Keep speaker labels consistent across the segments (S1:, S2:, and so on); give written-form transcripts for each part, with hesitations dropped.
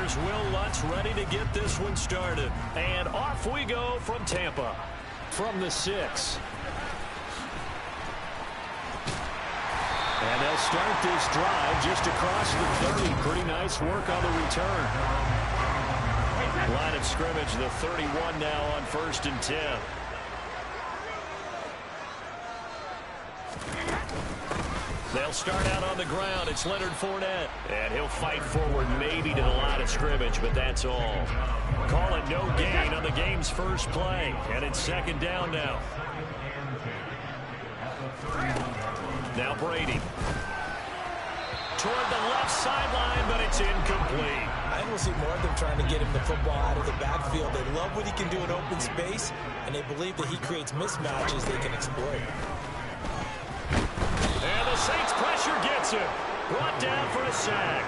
S1: here's Will Lutz ready to get this one started. And off we go from Tampa. From the 6. And they'll start this drive just across the 30. Pretty nice work on the return. Line of scrimmage, the 31 now on 1st and 10. They'll start out on the ground. It's Leonard Fournette. And he'll fight forward maybe to the line of scrimmage, but that's all. Call it no gain on the game's first play. And it's 2nd down now. Now Brady. Toward the left sideline, but it's incomplete.
S2: I think we'll see more of them trying to get him the football out of the backfield. They love what he can do in open space, and they believe that he creates mismatches they can exploit.
S1: And the Saints pressure gets him. Brought down for a sack.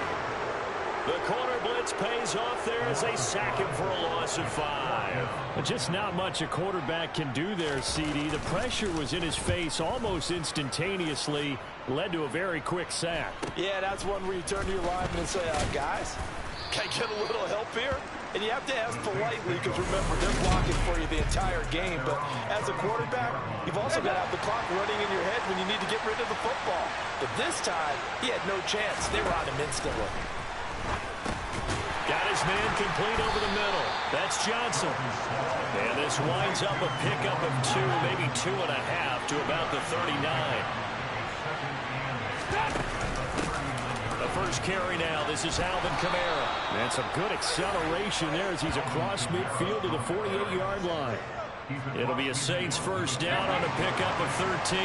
S1: The corner blitz pays off there as they sack him for a loss of 5.
S3: Just not much a quarterback can do there, CD. The pressure was in his face almost instantaneously. Led to a very quick sack.
S2: Yeah, that's one where you turn to your lineman and say, guys, can I get a little help here? And you have to ask politely because, remember, they're blocking for you the entire game. But as a quarterback, you've also got to have the clock running in your head when you need to get rid of the football. But this time, he had no chance. They were on him instantly.
S1: Got his man complete over the middle. That's Johnson. And this winds up a pickup of 2, maybe 2.5 to about the 39. The first carry now. This is Alvin Kamara.
S3: And some good acceleration there as he's across midfield to the 48-yard line.
S1: It'll be a Saints first down on a pickup of 13.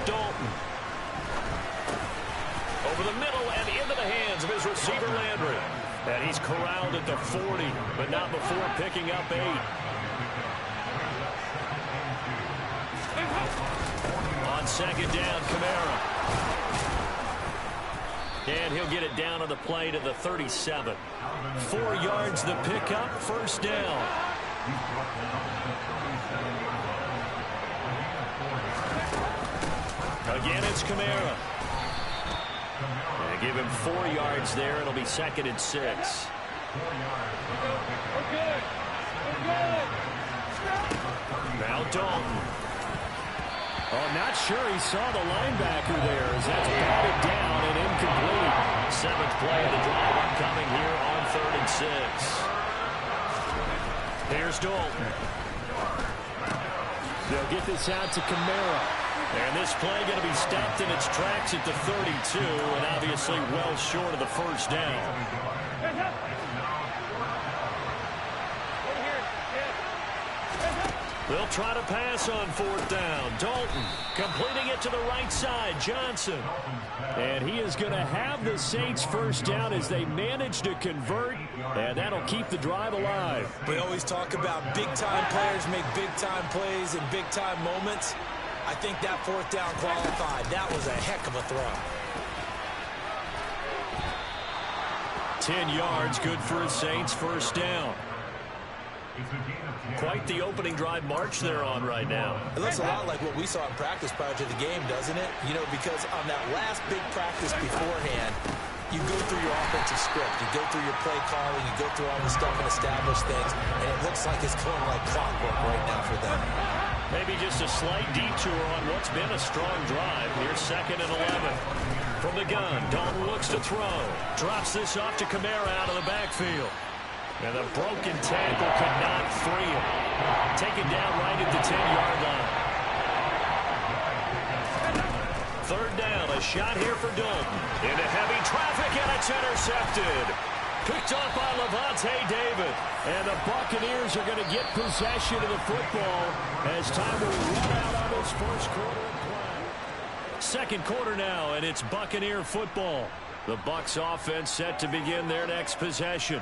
S1: Dalton. Over the middle and into the hands of his receiver Landry. And he's corralled at the 40, but not before picking up 8. On 2nd down, Kamara. And he'll get it down on the play to the 37. 4 yards the pickup, first down. Again, it's Kamara. And give him 4 yards there. It'll be 2nd and 6. Now Dalton.
S3: Oh, not sure he saw the linebacker there as that's batted down and incomplete.
S1: 7th play of the drive upcoming here on 3rd and 6. Here's Dalton.
S3: They'll get this out to Kamara.
S1: And this play going to be stopped in its tracks at the 32, and obviously well short of the first down. They'll try to pass on 4th down. Dalton completing it to the right side. Johnson.
S3: And he is going to have the Saints first down as they manage to convert, and that'll keep the drive alive.
S2: We always talk about big-time players make big-time plays in big-time moments. I think that 4th down qualified. That was a heck of a throw.
S1: 10 yards, good for a Saints first down. Quite the opening drive march they're on right now.
S2: It looks a lot like what we saw in practice prior to the game, doesn't it? You know, because on that last big practice beforehand, you go through your offensive script, you go through your play calling, you go through all the stuff and establish things, and it looks like it's going like clockwork right now for them.
S1: Maybe just a slight detour on what's been a strong drive. Here's 2nd and 11. From the gun, Dalton looks to throw. Drops this off to Kamara out of the backfield. And the broken tackle could not free him. Taken down right at the 10-yard line. 3rd down, a shot here for Dalton. Into heavy traffic, and it's intercepted. Picked off by Levante David.
S3: And the Buccaneers are going to get possession of the football as time will run out on this first quarter of play.
S1: 2nd quarter now, and it's Buccaneer football. The Bucs offense set to begin their next possession.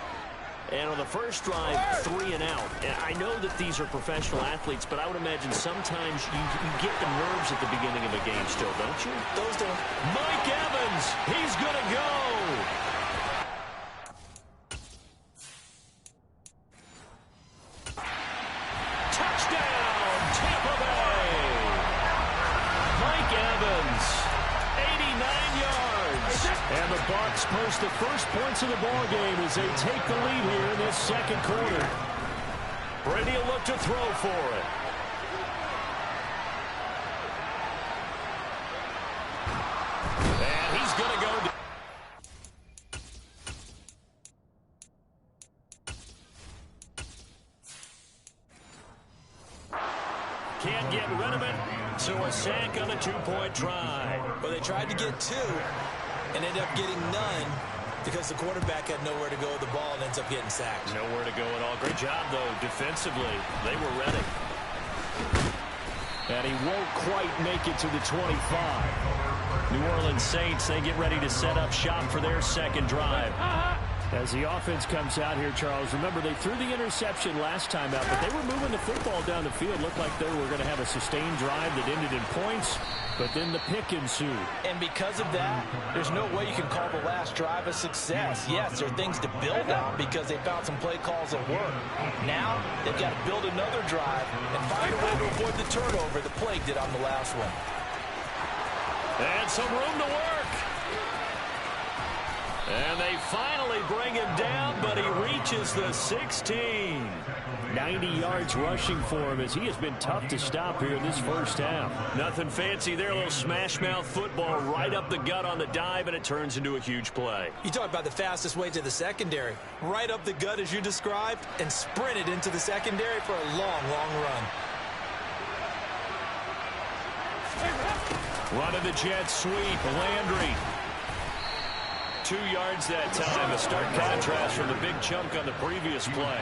S4: And on the first drive, 3 and out. And I know that these are professional athletes, but I would imagine sometimes you get the nerves at the beginning of a game still, don't you?
S2: Those don't.
S1: Mike Evans, he's going to go. Touchdown, Tampa Bay. Mike Evans, 89 yards.
S3: post the first points of the ball game as they take the lead here in this second quarter.
S1: Brady will look to throw for it. And he's going to go. Can't get rid of it, so a sack on a two-point try.
S2: Well, they tried to get two and ended up getting none because the quarterback had nowhere to go with the ball and ends up getting sacked.
S1: Nowhere to go at all. Great job, though, defensively. They were ready.
S3: And he won't quite make it to the 25.
S1: New Orleans Saints, they get ready to set up shop for their second drive.
S3: As the offense comes out here, Charles, remember they threw the interception last time out, but they were moving the football down the field. Looked like they were going to have a sustained drive that ended in points, but then the pick ensued.
S2: And because of that, there's no way you can call the last drive a success. Yes, there are things to build on because they found some play calls that work. Now, they've got to build another drive and find a way to avoid the turnover the Plague did on the last one.
S1: And some room to work. And they finally bring him down, but he reaches the 16.
S3: 90 yards rushing for him as he has been tough to stop here in this first half.
S1: Nothing fancy there, a little smash-mouth football right up the gut on the dive, and it turns into a huge play.
S2: You talk about the fastest way to the secondary. Right up the gut as you described and sprinted into the secondary for a long, long run.
S1: Run of the jet sweep, Landry. 2 yards that time, a stark contrast from the big chunk on the previous play.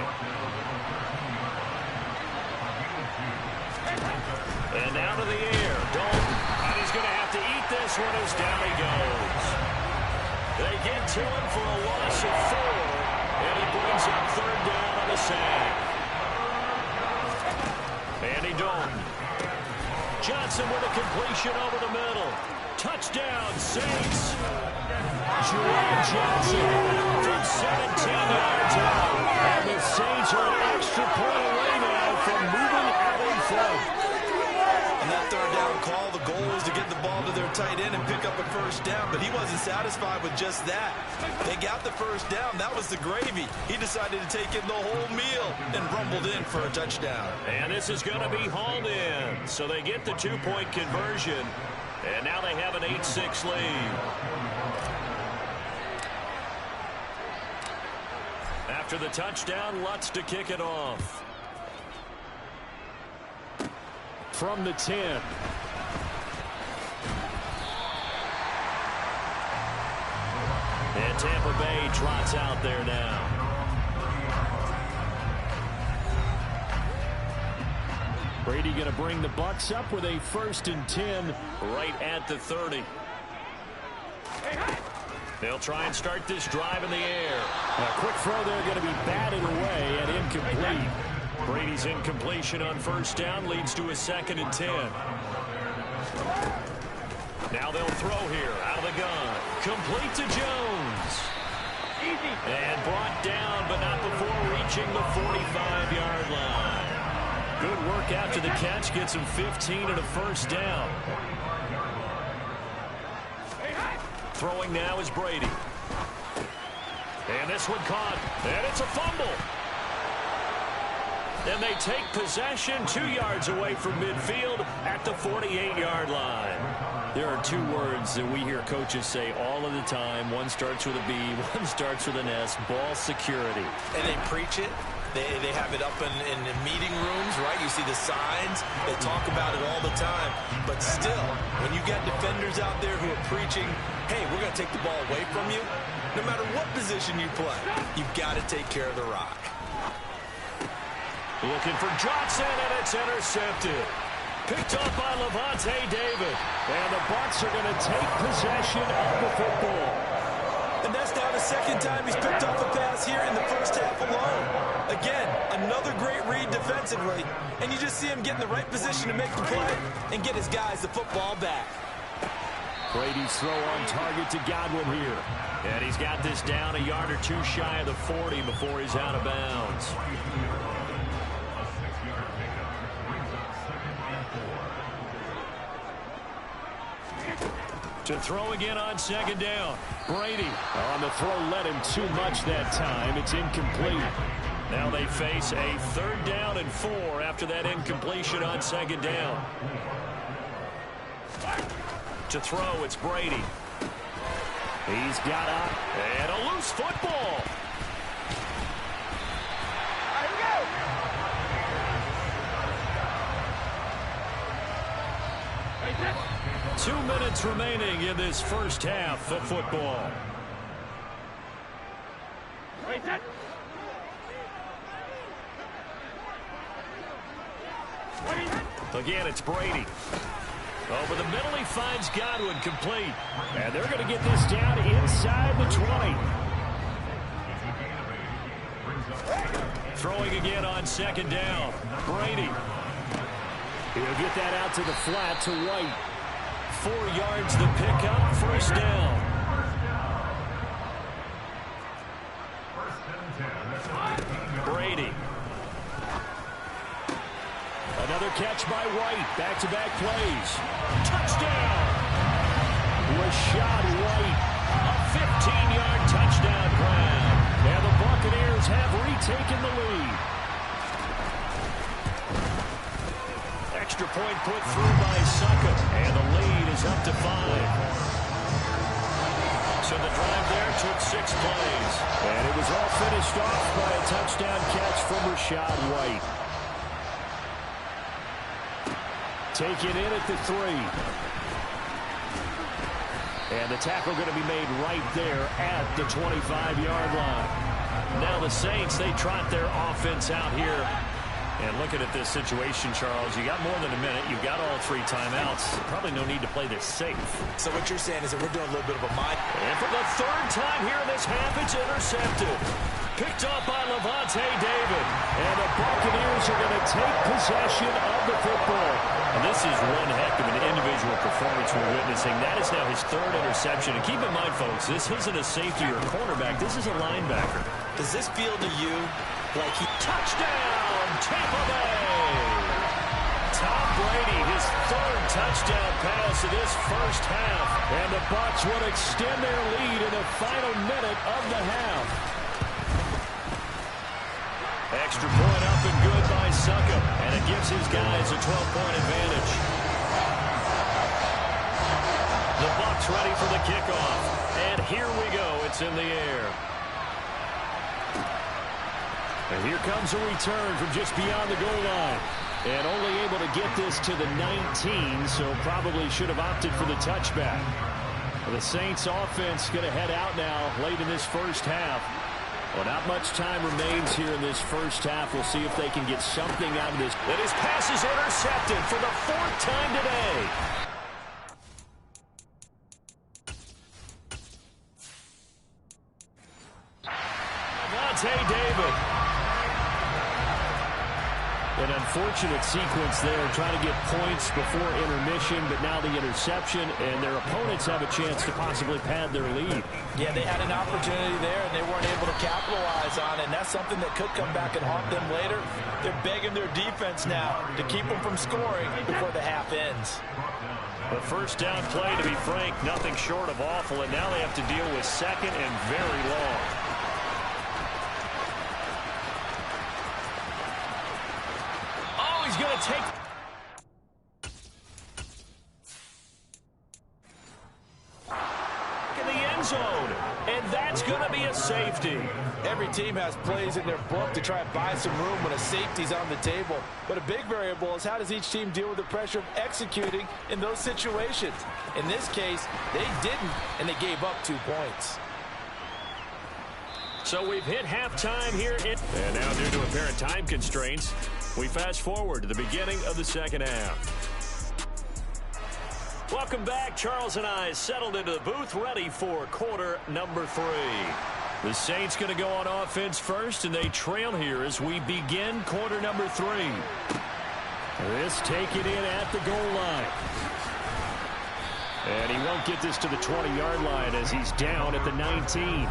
S1: And out of the air, Dalton. And he's going to have to eat this one as down he goes. They get to him for a loss of 4, and he brings up third down on the sack. Andy Dalton. Johnson with a completion over the middle. Touchdown, Saints. Juwan Johnson from 17 yards out.
S3: And the Saints are an extra point away now from moving out in front.
S2: On that third down call, the goal was to get the ball to their tight end and pick up a first down, but he wasn't satisfied with just that. They got the first down. That was the gravy. He decided to take in the whole meal and rumbled in for a touchdown.
S1: And this is going to be hauled in. So they get the two-point conversion, and now they have an 8-6 lead. After the touchdown, Lutz to kick it off.
S3: From the 10.
S1: And Tampa Bay trots out there now.
S3: Brady going to bring the Bucs up with a 1st and 10.
S1: Right at the 30. They'll try and start this drive in the air.
S3: A quick throw there going to be batted away and incomplete.
S1: Brady's incompletion on first down leads to a 2nd and 10. Now they'll throw here out of the gun. Complete to Jones. And brought down, but not before reaching the 45-yard line. Good work after the catch. Gets him 15 and a first down. Throwing now is Brady. And this one caught. And it's a fumble. And they take possession 2 yards away from midfield at the 48-yard line.
S3: There are 2 words that we hear coaches say all of the time. One starts with a B, one starts with an S. Ball security.
S2: And they preach it. They have it up in meeting rooms, right? You see the signs. They talk about it all the time. But still, when you got defenders out there who are preaching, hey, we're going to take the ball away from you, no matter what position you play, you've got to take care of the rock.
S1: Looking for Johnson, and it's intercepted. Picked up by Levante David.
S3: And the Bucs are going to take possession of the football.
S2: And that's now the 2nd time he's picked up a pass here in the first half alone. Again, another great read defensively. And you just see him get in the right position to make the play and get his guys the football back.
S3: Brady's throw on target to Godwin here.
S1: And he's got this down a yard or 2 shy of the 40 before he's out of bounds. To throw again on second down. Brady.
S3: On the throw, led him too much that time. It's incomplete.
S1: Now they face a 3rd down and 4 after that incompletion on second down. To throw, it's Brady.
S3: He's got up.
S1: And a loose football. 2 minutes remaining in this first half of football. Again, it's Brady. Over the middle, he finds Godwin, complete.
S3: And they're going to get this down inside the 20.
S1: Throwing again on second down. Brady.
S3: He'll get that out to the flat to White.
S1: 4 yards the pickup, first down. Brady.
S3: Another catch by White. Back-to-back plays.
S1: Touchdown!
S3: Rashad White.
S1: A 15-yard touchdown grab.
S3: And the Buccaneers have retaken the lead.
S1: Extra point put through by Suckup. And the lead is up to 5. So the drive there took 6 plays.
S3: And it was all finished off by a touchdown catch from Rashad White. Taken in at the 3. And the tackle going to be made right there at the 25-yard line.
S1: Now the Saints, they trot their offense out here. And looking at this situation, Charles, you got more than a minute. You've got all 3 timeouts. Probably no need to play this safe.
S2: So what you're saying is that we're doing a little bit of a mind.
S1: And for the 3rd time here in this half, it's intercepted. Picked off by Levante David.
S3: And the Buccaneers are going to take possession of the football.
S1: And this is one heck of an individual performance we're witnessing. That is now his 3rd interception. And keep in mind, folks, this isn't a safety or a cornerback. This is a linebacker.
S2: Does this feel to you like he...
S1: Touchdown, Tampa Bay! Tom Brady, his 3rd touchdown pass of this first half.
S3: And the Bucs will extend their lead in the final minute of the half.
S1: Extra point up and good by Suckup. And it gives his guys a 12-point advantage. The Bucs ready for the kickoff. And here we go. It's in the air.
S3: And here comes a return from just beyond the goal line. And only able to get this to the 19, so probably should have opted for the touchback. The Saints offense going to head out now late in this first half. Well, not much time remains here in this first half. We'll see if they can get something out of this.
S1: And his pass is intercepted for the 4th time today. Levante David.
S3: An unfortunate sequence there, trying to get points before intermission, but now the interception, and their opponents have a chance to possibly pad their lead.
S2: Yeah, they had an opportunity there, and they weren't able to capitalize on it, and that's something that could come back and haunt them later. They're begging their defense now to keep them from scoring before the half ends.
S1: The first down play, to be frank, nothing short of awful, and now they have to deal with 2nd and very long. He's going to take... in the end zone, and that's going to be a safety.
S2: Every team has plays in their book to try and buy some room when a safety's on the table. But a big variable is how does each team deal with the pressure of executing in those situations. In this case, they didn't, and they gave up 2 points.
S1: So we've hit halftime here. And now due to apparent time constraints, we fast forward to the beginning of the second half. Welcome back. Charles and I settled into the booth, ready for quarter number 3. The Saints going to go on offense first, and they trail here as we begin quarter number 3.
S3: This taken in at the goal line. And he won't get this to the 20-yard line as he's down at the 19.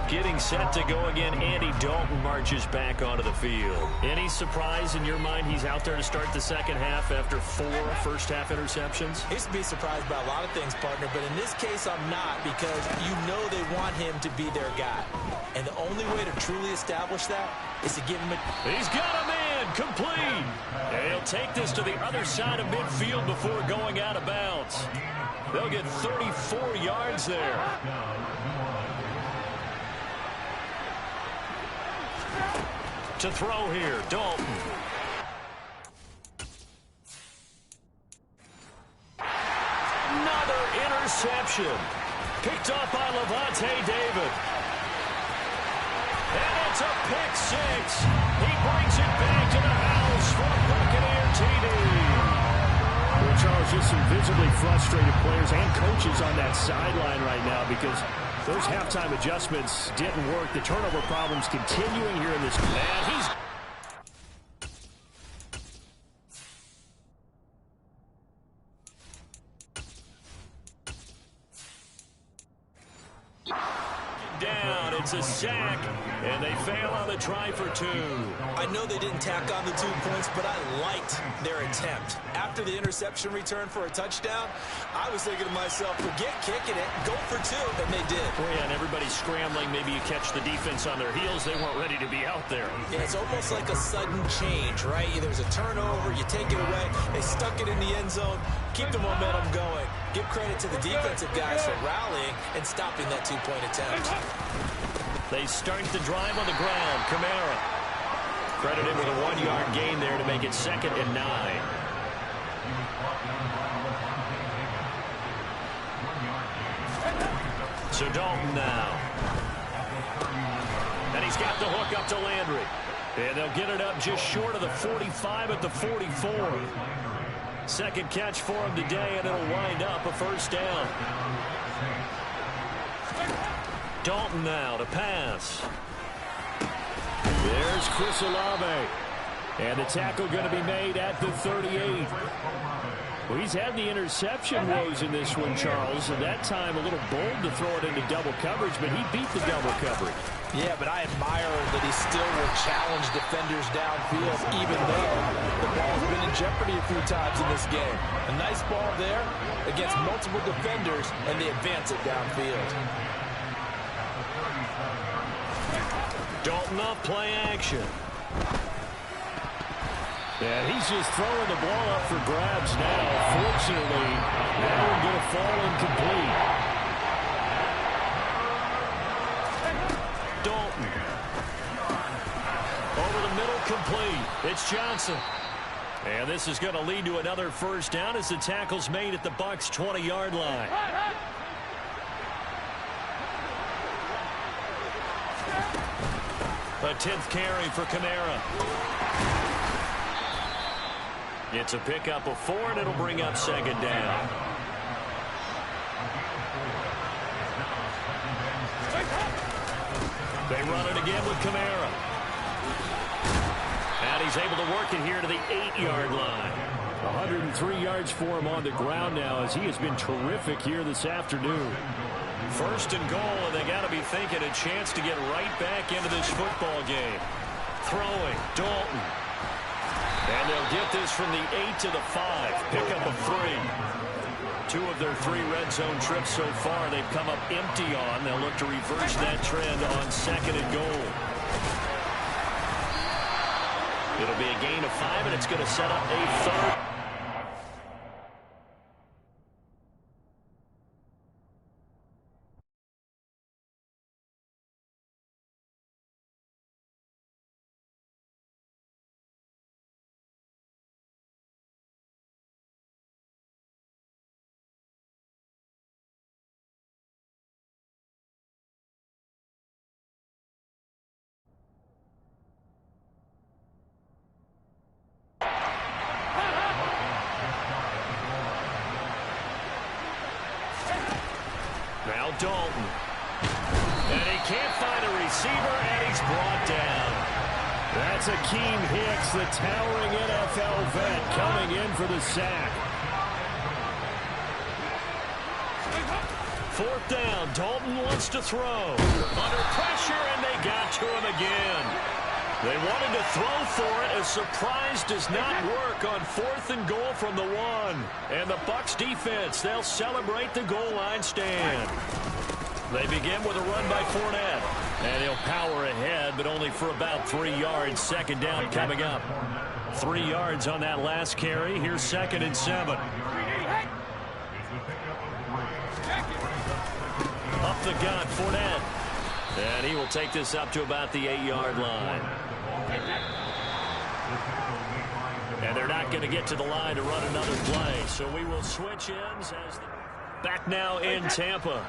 S1: Getting set to go again, Andy Dalton marches back onto the field. Any surprise in your mind he's out there to start the second half after 4 first-half interceptions?
S2: He used to be surprised by a lot of things, partner, but in this case I'm not, because you know they want him to be their guy. And the only way to truly establish that is to give him a...
S1: He's got a man, complete. And he'll take this to the other side of midfield before going out of bounds. They'll get 34 yards there. To throw here, Dalton. Another interception. Picked off by Levante David. And it's a pick six. He brings it back to the house for Buccaneer TD.
S3: Well, Charles, just some visibly frustrated players and coaches on that sideline right now because those halftime adjustments didn't work. The turnover problems continuing here in this.
S1: And he's... down. It's a sack, and they fail on the try for 2.
S2: I know they didn't tack on the 2 points, but I liked their attempt. After the interception return for a touchdown, I was thinking to myself, forget kicking it, go for 2, and they did.
S1: Well, yeah, and everybody's scrambling. Maybe you catch the defense on their heels. They weren't ready to be out there.
S2: Yeah, it's almost like a sudden change, right? There's a turnover, you take it away, they stuck it in the end zone, keep the momentum going. Give credit to the defensive guys for rallying and stopping that 2-point attempt.
S1: They start the drive on the ground. Kamara credited with a 1-yard gain there to make it 2nd and 9. So Dalton now. And he's got the hook up to Landry. And they'll get it up just short of the 45 at the 44. Second catch for him today, and it'll wind up a first down. Dalton now to pass.
S3: There's Chris Olave. And the tackle going to be made at the 38. Well, he's had the interception woes in this one, Charles, and that time a little bold to throw it into double coverage, but he beat the double coverage.
S2: Yeah, but I admire that he still will challenge defenders downfield, even though the ball's been in jeopardy a few times in this game. A nice ball there against multiple defenders, and they advance it downfield.
S1: Dalton off play action.
S3: And he's just throwing the ball up for grabs now. Fortunately, that one going to fall incomplete.
S1: Dalton. Over the middle, complete. It's Johnson. And this is going to lead to another first down as the tackle's made at the Bucs' 20-yard line. A 10th carry for Kamara. It's a pickup of 4, and it'll bring up 2nd down. They run it again with Kamara. And he's able to work it here to the 8-yard line.
S3: 103 yards for him on the ground now as he has been terrific here this afternoon.
S1: First and goal, and they got to be thinking a chance to get right back into this football game. Throwing, Dalton. And they'll get this from the 8 to the 5. Pickup of 3. 2 of their 3 red zone trips so far they've come up empty on. They'll look to reverse that trend on 2nd and goal. It'll be a gain of 5, and it's going to set up a 3rd. Now Dalton. And he can't find a receiver, and he's brought down.
S3: That's Akeem Hicks, the towering NFL vet, coming in for the sack.
S1: 4th down. Dalton wants to throw. Under pressure. to him again. They wanted to throw for it. A surprise does not work on 4th and goal from the 1. And the Bucs defense, they'll celebrate the goal line stand. They begin with a run by Fournette. And he'll power ahead, but only for about 3 yards. 2nd down coming up. 3 yards on that last carry. Here's 2nd and 7. Up the gun, Fournette. And he will take this up to about the 8-yard line. And they're not going to get to the line to run another play. So we will switch ends as back now in Tampa.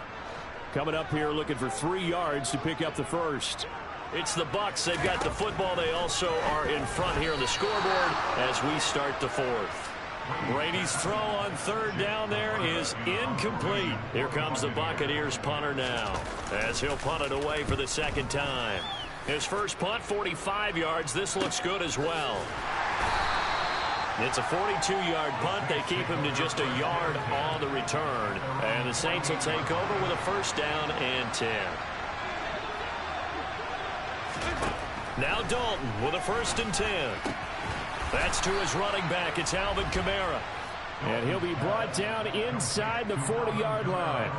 S1: Coming up here looking for 3 yards to pick up the first. It's the Bucs. They've got the football. They also are in front here on the scoreboard as we start the 4th. Brady's throw on 3rd down there is incomplete. Here comes the Buccaneers punter now as he'll punt it away for the 2nd time. His first punt, 45 yards. This looks good as well. It's a 42-yard punt. They keep him to just a yard on the return. And the Saints will take over with a 1st down and 10. Now Dalton with a 1st and 10. That's to his running back. It's Alvin Kamara.
S3: And he'll be brought down inside the 40-yard line.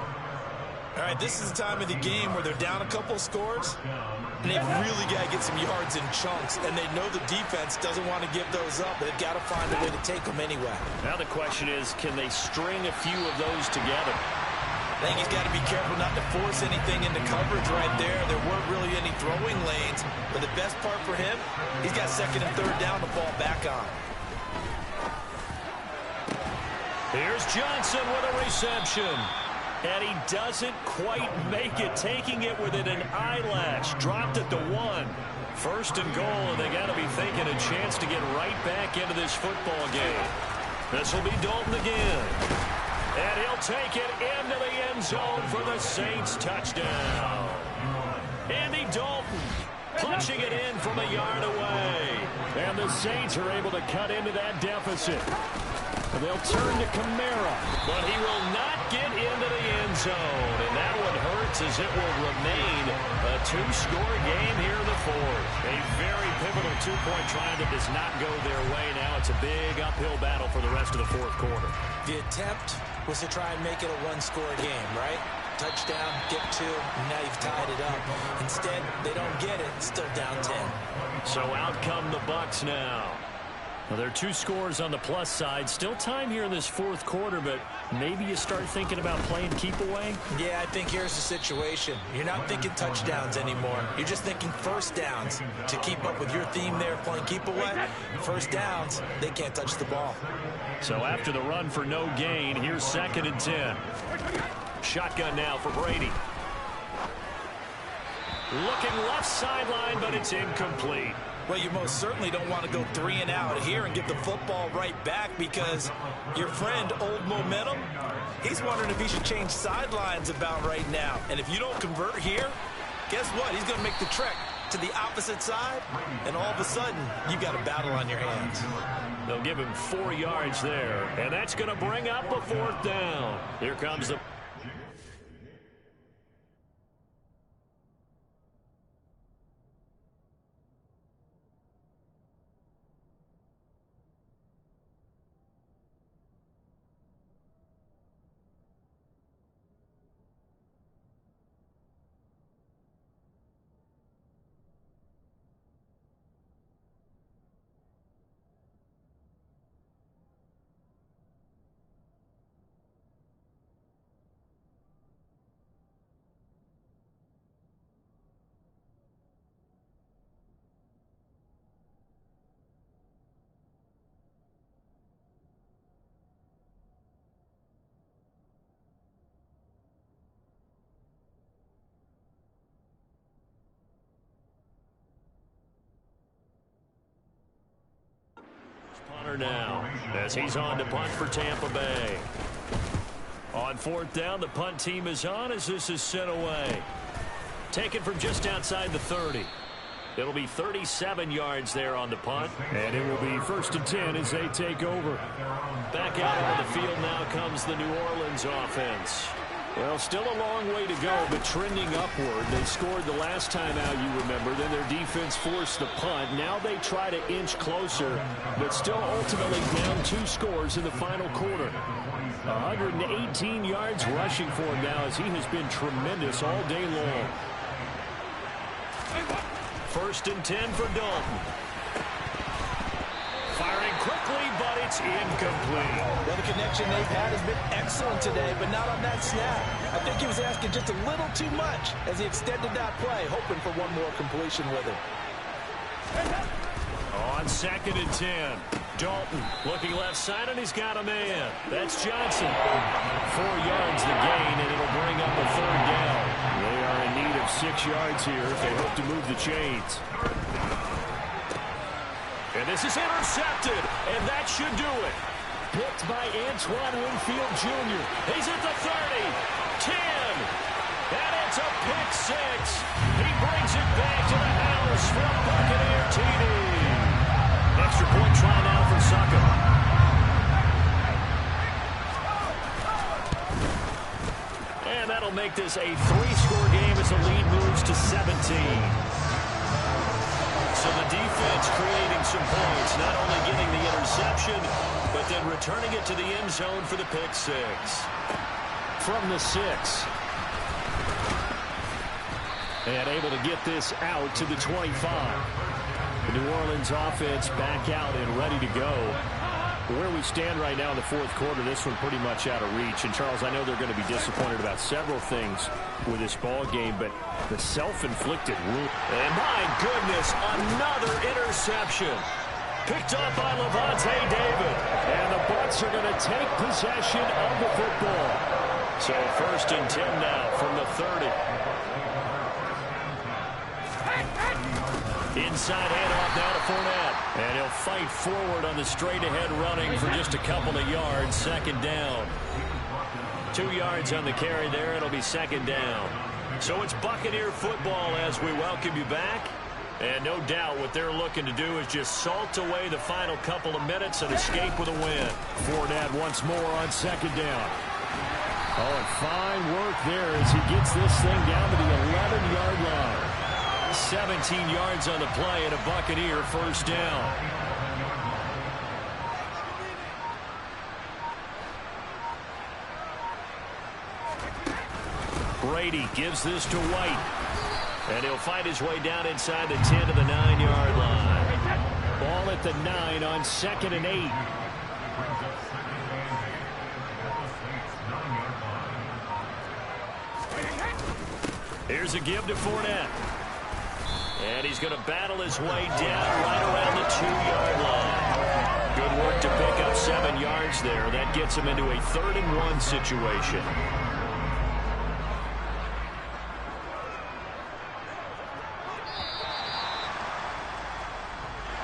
S2: All right, this is the time of the game where they're down a couple scores, and they've really got to get some yards in chunks, and they know the defense doesn't want to give those up, but they've got to find a way to take them anyway.
S1: Now the question is, can they string a few of those together?
S2: I think he's got to be careful not to force anything into coverage right there. There weren't really any throwing lanes, but the best part for him, he's got 2nd and 3rd down to fall back on.
S1: Here's Johnson with a reception. And he doesn't quite make it, taking it within an eyelash. Dropped at the 1. 1st and goal, and they got to be thinking a chance to get right back into this football game. This will be Dalton again. And he'll take it into the end zone for the Saints touchdown. Andy Dalton punching it in from a yard away.
S3: And the Saints are able to cut into that deficit. And they'll turn to Kamara.
S1: But he will not get into the end zone. And that one hurts as it will remain a 2-score game here in the 4th. A very pivotal 2-point drive that does not go their way. Now it's a big uphill battle for the rest of the 4th quarter.
S2: The attempt was to try and make it a 1-score game, right? Touchdown, get 2, and now you've tied it up. Instead, they don't get it, still down 10.
S1: So out come the Bucs now. Well, there are 2 scores on the plus side. Still time here in this 4th quarter, but maybe you start thinking about playing keep away?
S2: Yeah, I think here's the situation. You're not thinking touchdowns anymore. You're just thinking 1st downs. To keep up with your theme there, playing keep away, 1st downs, they can't touch the ball.
S1: So after the run for no gain, here's 2nd and 10. Shotgun now for Brady. Looking left sideline, but it's incomplete.
S2: Well, you most certainly don't want to go 3 and out here and get the football right back because your friend, Old Momentum, he's wondering if he should change sidelines about right now. And if you don't convert here, guess what? He's going to make the trek to the opposite side, and all of a sudden, you've got a battle on your hands.
S1: They'll give him 4 yards there, and that's going to bring up a 4th down. Here comes the... Punter now as he's on to punt for Tampa Bay. On 4th down, the punt team is on as this is sent away. Taken from just outside the 30. It'll be 37 yards there on the punt.
S3: And it will be 1st and 10 as they take over.
S1: Back out onto the field now comes the New Orleans offense.
S3: Well, still a long way to go, but trending upward. They scored the last time out, you remember. Then their defense forced the punt. Now they try to inch closer, but still ultimately down 2 scores in the final quarter. 118 yards rushing for him now as he has been tremendous all day long.
S1: 1st and 10 for Dalton. Firing quickly, but it's incomplete.
S2: Well, the connection they've had has been excellent today, but not on that snap. I think he was asking just a little too much as he extended that play, hoping for one more completion with it.
S1: On 2nd and 10, Dalton looking left side, and he's got a man. That's Johnson. 4 yards the gain, and it'll bring up a 3rd down.
S3: They are in need of 6 yards here if they hope to move the chains.
S1: And this is intercepted, and that should do it.
S3: Picked by Antoine Winfield Jr.
S1: He's at the 30, 10, and it's a pick 6. He brings it back to the house for a Buccaneer TD. Extra point try now for Sucker. And that'll make this a 3-score game as the lead moves to 17. So the defense creating some points, not only getting the interception, but then returning it to the end zone for the pick 6.
S3: From the 6. And able to get this out to the 25. The New Orleans offense back out and ready to go. Where we stand right now in the 4th quarter, this one pretty much out of reach. And, Charles, I know they're going to be disappointed about several things with this ball game, but the self-inflicted wound.
S1: And, my goodness, another interception. Picked up by Levante David.
S3: And the Bucs are going to take possession of the football.
S1: So 1st and 10 now from the 30. Inside handoff now to Fournette. And he'll fight forward on the straight-ahead running for just a couple of yards. 2nd down. 2 yards on the carry there. It'll be 2nd down. So it's Buccaneer football as we welcome you back. And no doubt what they're looking to do is just salt away the final couple of minutes and escape with a win.
S3: Fournette once more on 2nd down. Oh, and fine work there as he gets this thing down to the 11-yard line.
S1: 17 yards on the play and a Buccaneer 1st down. Brady gives this to White. And he'll fight his way down inside the 10 to the 9-yard line.
S3: Ball at the 9 on 2nd and 8.
S1: Here's a give to Fournette. And he's going to battle his way down right around the 2-yard line. Good work to pick up 7 yards there. That gets him into a 3rd and 1 situation.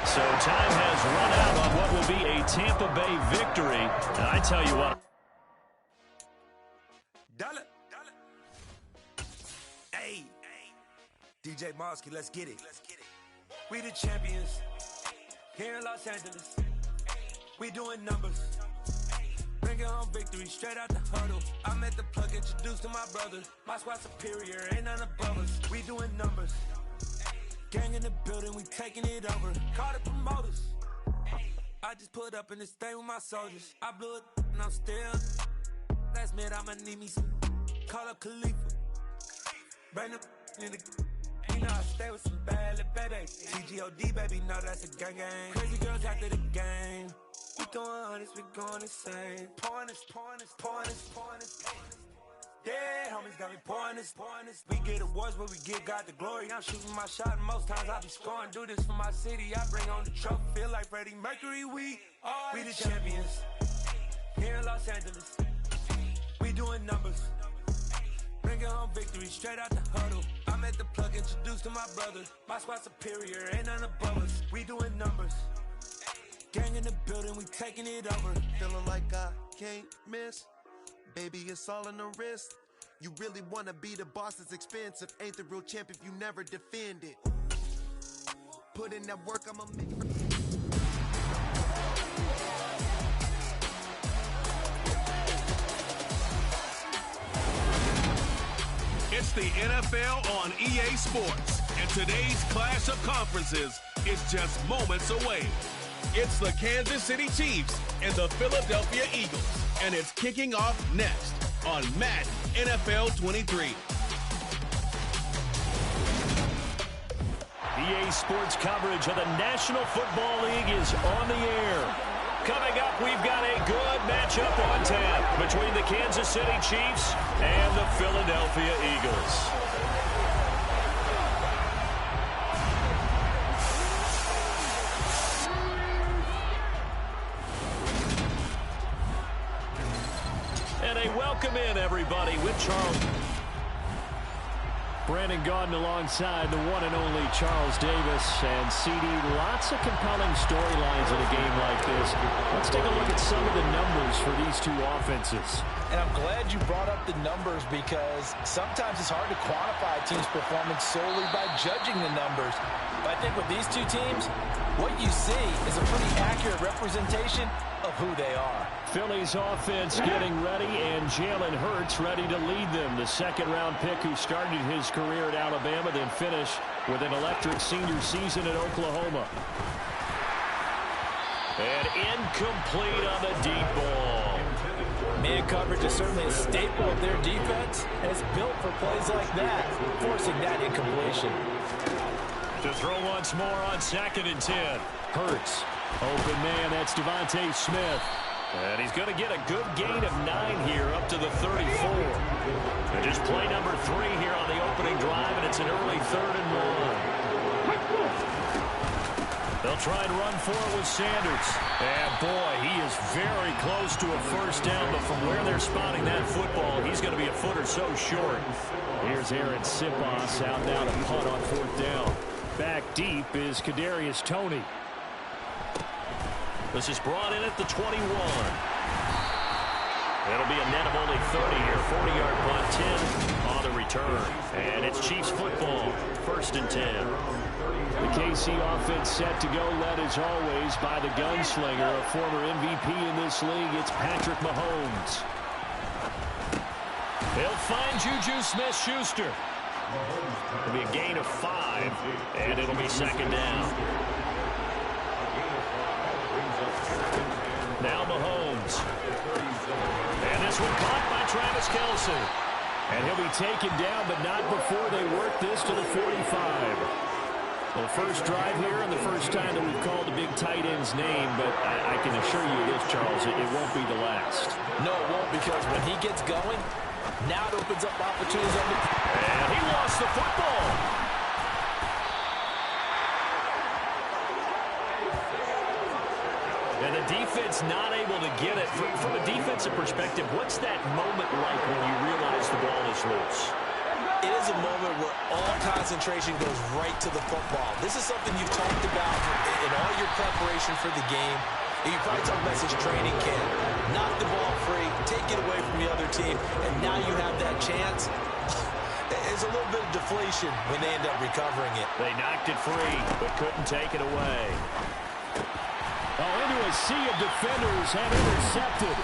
S1: So time has run out on what will be a Tampa Bay victory. And I tell you what.
S5: Hey, DJ Mosky, let's get it. We the champions here in Los Angeles. We doing numbers. Bringing home victory straight out the huddle. I'm at the plug, introduced to my brother. My squad superior, ain't none above us. We doing numbers. Gang in the building, we taking it over. Call the promoters. I just put up in this thing with my soldiers. I blew it and I'm still. Last minute I'ma need me some. Call up Khalifa. Bring them in the. You know I stay with some bad little baby. TGOD baby, know that's a gang gang. Crazy girls after the game. We throwing hundreds, we going insane. Pouring this. Yeah, homies got me pouring this. We get awards where we give God the glory. I'm shooting my shot and most times I be scoring. Do this for my city, I bring on the trophy. Feel like Freddie Mercury, we the champions. Here in Los Angeles, we doing numbers. Bringing home victory straight out the huddle. I'm at the plug, introduced to my brother. My squad superior, ain't none above us. We doing numbers. Gang in the building, we taking it over.
S6: Feeling like I can't miss. Baby, it's all in the wrist. You really wanna be the boss, it's expensive. Ain't the real champ if you never defend it. Put in that work, I'ma make.
S7: It's the NFL on EA Sports, and today's clash of conferences is just moments away. It's the Kansas City Chiefs and the Philadelphia Eagles, and it's kicking off next on Madden NFL 23.
S1: EA Sports coverage of the National Football League is on the air. Coming up, we've got a good matchup on tap between the Kansas City Chiefs and the Philadelphia Eagles. And a welcome in, everybody, with Charles.
S3: Brandon Gaudin alongside the one and only Charles Davis. And CD, lots of compelling storylines in a game like this. Let's take a look at some of the numbers for these two offenses.
S2: And I'm glad you brought up the numbers because sometimes it's hard to quantify a team's performance solely by judging the numbers. But I think with these two teams, what you see is a pretty accurate representation of who they are.
S3: Philly's offense getting ready, and Jalen Hurts ready to lead them. The second-round pick who started his career at Alabama, then finished with an electric senior season at Oklahoma.
S1: And incomplete on the deep ball.
S2: Man coverage is certainly a staple of their defense, and it's built for plays like that, forcing that incompletion.
S1: To throw once more on 2nd and 10.
S3: Hurts. Open man, that's Devontae Smith.
S1: And he's going to get a good gain of 9 here up to the 34. And just play number 3 here on the opening drive, and it's an early 3rd and 1. They'll try and run for it with Sanders. And boy, he is very close to a first down, but from where they're spotting that football, he's going to be a foot or so short.
S3: Here's Aaron Sipos out now to punt on 4th down. Back deep is Kadarius Toney.
S1: This is brought in at the 21. It'll be a net of only 30 here. 40-yard punt, 10 on the return. And it's Chiefs football, 1st and 10.
S3: The KC offense set to go, led as always by the gunslinger, a former MVP in this league. It's Patrick Mahomes.
S1: They'll find Juju Smith-Schuster. It'll be a gain of 5, and it'll be 2nd down. Now Mahomes. And this one caught by Travis Kelce.
S3: And he'll be taken down, but not before they work this to the 45. Well, the first drive here and the first time that we've called the big tight end's name, but I can assure you this, Charles, it won't be the last.
S2: No, it won't, because when he gets going, now it opens up opportunities.
S1: And he lost the football. And the defense not able to get it. From a defensive perspective, what's that moment like when you realize the ball is loose?
S2: It is a moment where all concentration goes right to the football. This is something you've talked about in all your preparation for the game. You probably talk about this training camp. Knock the ball free, take it away from the other team, and now you have that chance. There's a little bit of deflation when they end up recovering it.
S1: They knocked it free, but couldn't take it away.
S3: Oh, into a sea of defenders and intercepted.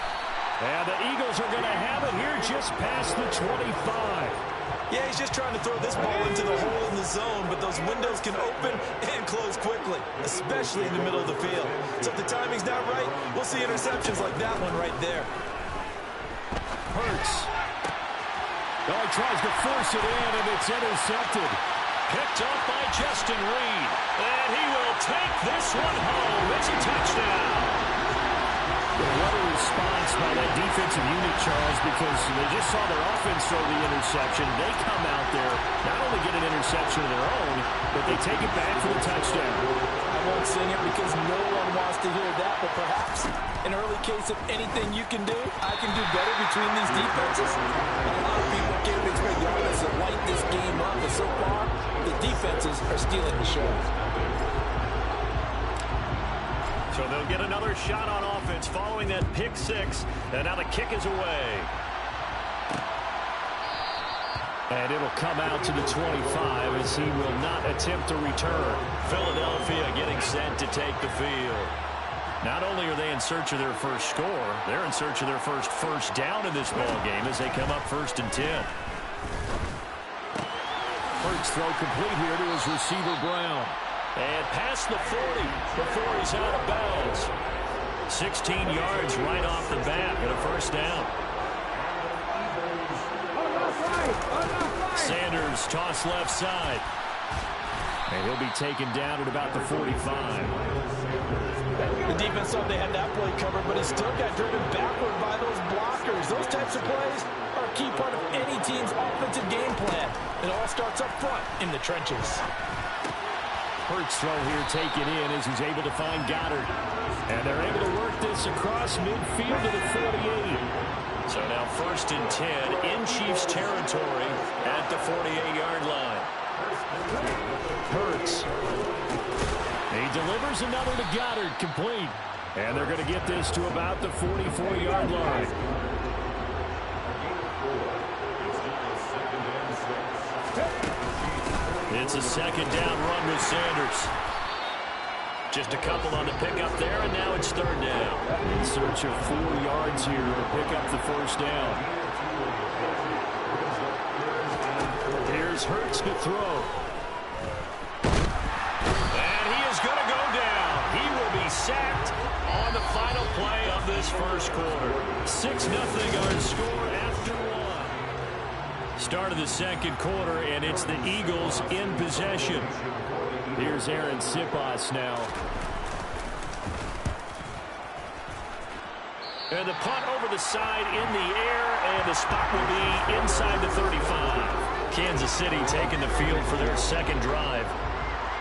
S3: And the Eagles are going to have it here just past the 25.
S2: Yeah, he's just trying to throw this ball into the hole in the zone, but those windows can open and close quickly, especially in the middle of the field. So if the timing's not right, we'll see interceptions like that one right there.
S3: Hurts. Oh, he tries to force it in, and it's intercepted.
S1: Picked up by Justin Reed. And he will take this one home. It's a touchdown.
S3: What a response by that defensive unit, Charles, because they just saw their offense throw the interception. They come out there, not only get an interception of their own, but they take it back for the touchdown.
S2: I won't sing it because no one wants to hear that, but perhaps an early case of anything you can do, I can do better between these defenses. A lot of people can't expect the offense to light this game up, but so far, the defenses are stealing the show.
S1: So they'll get another shot on offense following that pick 6. And now the kick is away.
S3: And it'll come out to the 25 as he will not attempt to return.
S1: Philadelphia getting set to take the field. Not only are they in search of their first score, they're in search of their first down in this ball game as they come up 1st and 10.
S3: Hurts throw complete here to his receiver, Brown.
S1: And past the 40 before he's out of bounds. 16 yards right off the bat and a first down. Sanders toss left side.
S3: And he'll be taken down at about the 45.
S2: The defense thought they had that play covered, but he still got driven backward by those blockers. Those types of plays are a key part of any team's offensive game plan. It all starts up front in the trenches.
S3: Hurts throw here taken in as he's able to find Goddard. And they're able to work this across midfield to the 48.
S1: So now 1st and 10 in Chiefs territory at the 48-yard line.
S3: Hurts. He delivers another to Goddard, complete. And they're going to get this to about the 44-yard line.
S1: It's a 2nd down run with Sanders. Just a couple on the pickup there, and now it's 3rd down.
S3: In search of 4 yards here to pick up the 1st down. Here's Hurts to throw.
S1: And he is going to go down. He will be sacked on the final play of this first quarter. 6-0 our score after 1. Start of the second quarter, and it's the Eagles in possession.
S3: Here's Aaron Sipas now.
S1: And the punt over the side in the air, and the spot will be inside the 35. Kansas City taking the field for their second drive.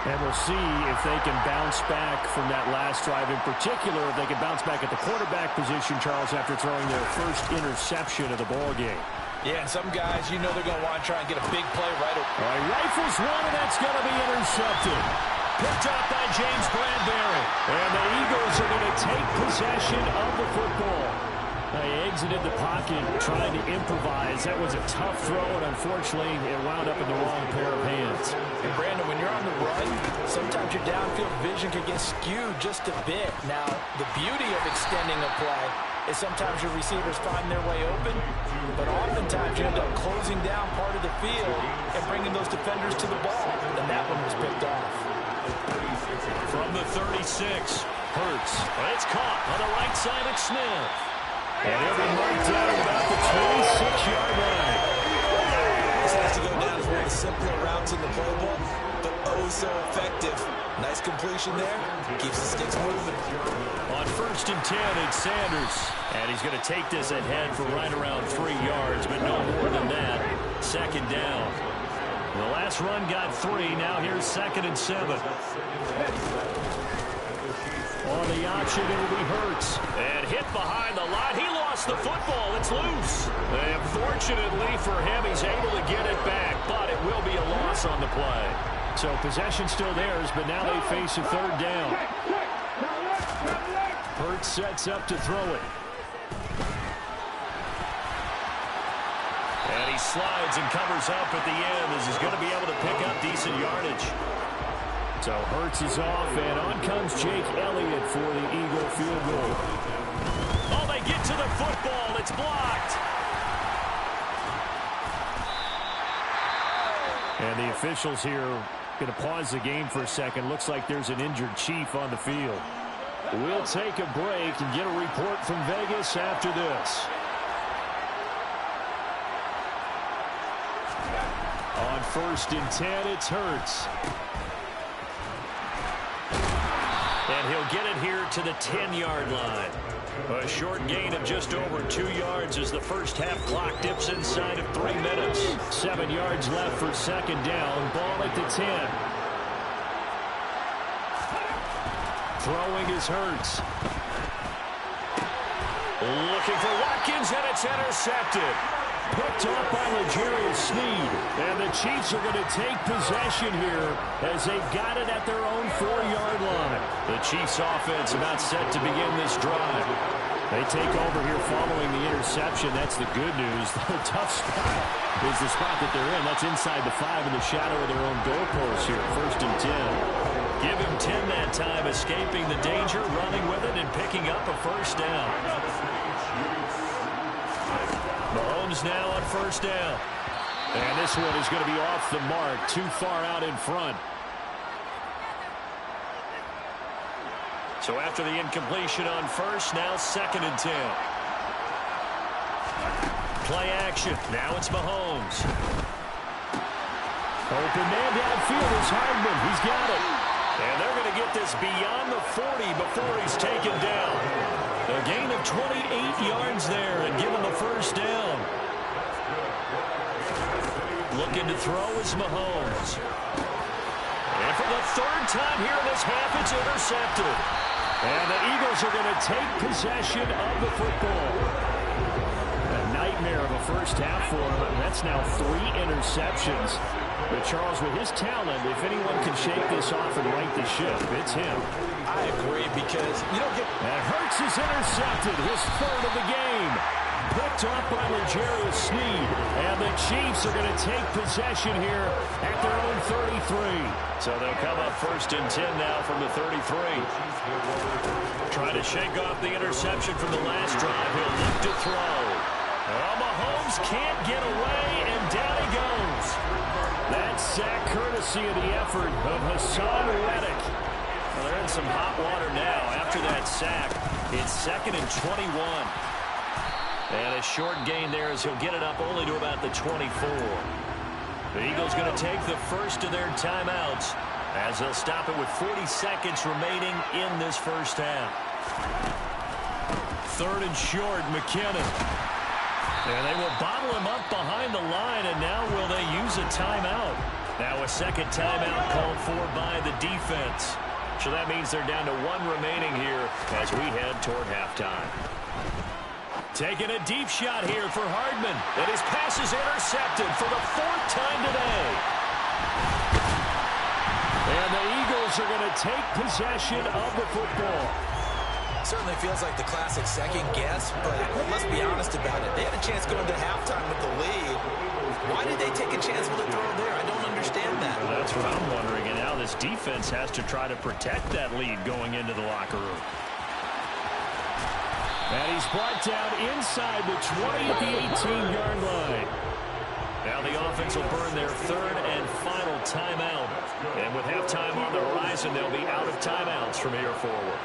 S3: And we'll see if they can bounce back from that last drive. In particular, if they can bounce back at the quarterback position, Charles, after throwing their first interception of the ball game.
S2: Yeah, and some guys, you know they're going to want to try and get a big play right away.
S3: All right, rifles one, and that's going to be intercepted.
S1: Picked up by James Bradbury.
S3: And the Eagles are going to take possession of the football. They exited the pocket trying to improvise. That was a tough throw, and unfortunately, it wound up in the wrong pair of hands.
S2: And Brandon, when you're on the run, sometimes your downfield vision can get skewed just a bit. Now, the beauty of extending a play is sometimes your receivers find their way open, but oftentimes you end up closing down part of the field and bringing those defenders to the ball. And that one was picked off.
S1: From the 36, Hurts. It's caught on the right side of Smith.
S3: And he'll be marked down at about the 26-yard line.
S2: This has to go down as one of the simpler routes in the playbook, but oh so effective. Nice completion there. Keeps the sticks moving.
S1: On 1st and 10, it's Sanders. And he's going to take this ahead for right around 3 yards, but no more than that. 2nd down. The last run got 3. Now here's 2nd and 7.
S3: On the option, it'll be Hurts.
S1: And hit behind the line. He lost the football. It's loose. And fortunately for him, he's able to get it back, but it will be a loss on the play.
S3: So possession still theirs, but now they face a 3rd down. Hurts sets up to throw it.
S1: And he slides and covers up at the end as he's going to be able to pick up decent yardage.
S3: So Hurts is off, and on comes Jake Elliott for the Eagle field goal.
S1: Oh, they get to the football. It's blocked.
S3: And the officials here going to pause the game for a second. Looks like there's an injured Chief on the field. We'll take a break and get a report from Vegas after this. On 1st and 10, it's Hurts.
S1: And he'll get it here to the 10-yard line. A short gain of just over 2 yards as the first half clock dips inside of 3 minutes.
S3: 7 yards left for 2nd down. Ball at the 10. Throwing is Hurts.
S1: Looking for Watkins, and it's intercepted.
S3: Picked up by L'Jarius Sneed. And the Chiefs are going to take possession here as they've got it at their own 4-yard line.
S1: The Chiefs offense about set to begin this drive.
S3: They take over here following the interception. That's the good news. The tough spot is the spot that they're in. That's inside the 5 in the shadow of their own goalpost here. 1st and 10.
S1: Give him 10 that time, escaping the danger, running with it, and picking up a 1st down. Mahomes now on 1st down.
S3: And this one is going to be off the mark, too far out in front.
S1: So after the incompletion on first, now 2nd and 10. Play action. Now it's Mahomes.
S3: Open man downfield is Hardman. He's got it.
S1: And they're going to get this beyond the 40 before he's taken down. A gain of 28 yards there and given the first down. Looking to throw is Mahomes. And for the 3rd time here in this half, it's intercepted. And the Eagles are going to take possession of the football. A nightmare of a first half for him. That's now 3 interceptions. But Charles, with his talent, if anyone can shake this off and right the ship, it's him.
S2: I agree, because you don't get...
S3: And Hurts is intercepted, his 3rd of the game. Picked up by L'Jarius Sneed. And the Chiefs are going to take possession here at their own 33.
S1: So they'll come up 1st and 10 now from the 33. Trying to shake off the interception from the last drive. He'll look to throw. Oh, Mahomes can't get away, and down he goes.
S3: That sack courtesy of the effort of Hassan Reddick.
S1: Well, they're in some hot water now. After that sack, it's 2nd and 21. And a short gain there as he'll get it up only to about the 24. The Eagles going to take the first of their timeouts as they'll stop it with 40 seconds remaining in this first half. 3rd and short, McKinnon. And they will bottle him up behind the line, and now will they use a timeout? Now a 2nd timeout called for by the defense. So that means they're down to 1 remaining here as we head toward halftime.
S3: Taking a deep shot here for Hardman. And his pass is intercepted for the 4th time today. And the Eagles are going to take possession of the football.
S2: Certainly feels like the classic second guess, but let's be honest about it. They had a chance going to halftime with the lead. Why did they take a chance with a throw there? I don't understand that.
S1: Well, that's what I'm wondering. And now this defense has to try to protect that lead going into the locker room.
S3: And he's brought down inside the 20 at the 18-yard line.
S1: Now the offense will burn their 3rd and final timeout. And with halftime on the horizon, they'll be out of timeouts from here forward.